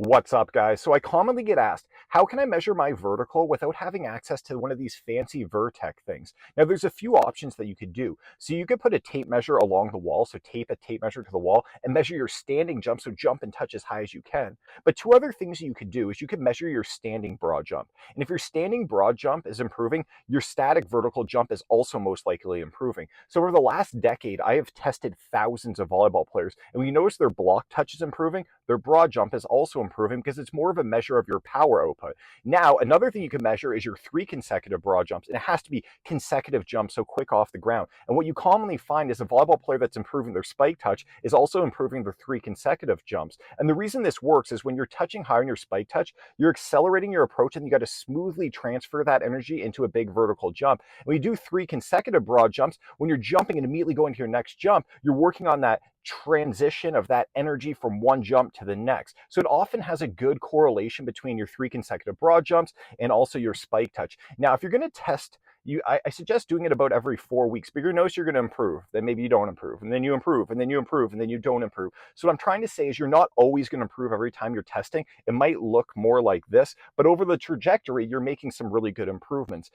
What's up, guys? So I commonly get asked, how can I measure my vertical without having access to one of these fancy Vertec things? Now, there's a few options that you could do. So you could put a tape measure along the wall, so tape a tape measure to the wall and measure your standing jump, so jump and touch as high as you can. But two other things you could do is you could measure your standing broad jump. And if your standing broad jump is improving, your static vertical jump is also most likely improving. So over the last decade, I have tested thousands of volleyball players, and when you notice their block touch is improving, their broad jump is also improving because it's more of a measure of your power output. Now, another thing you can measure is your 3 consecutive broad jumps, and it has to be consecutive jumps, so quick off the ground. And what you commonly find is a volleyball player that's improving their spike touch is also improving their 3 consecutive jumps. And the reason this works is when you're touching high on your spike touch, you're accelerating your approach and you got to smoothly transfer that energy into a big vertical jump. And when you do 3 consecutive broad jumps, when you're jumping and immediately going to your next jump, you're working on that transition of that energy from one jump to the next. So it often has a good correlation between your 3 consecutive broad jumps and also your spike touch. Now, if you're going to test, I suggest doing it about every 4 weeks, but you notice you're going to improve, then maybe you don't improve, and then you improve, and then you improve, and then you don't improve. So what I'm trying to say is you're not always going to improve every time you're testing. It might look more like this, but over the trajectory, you're making some really good improvements.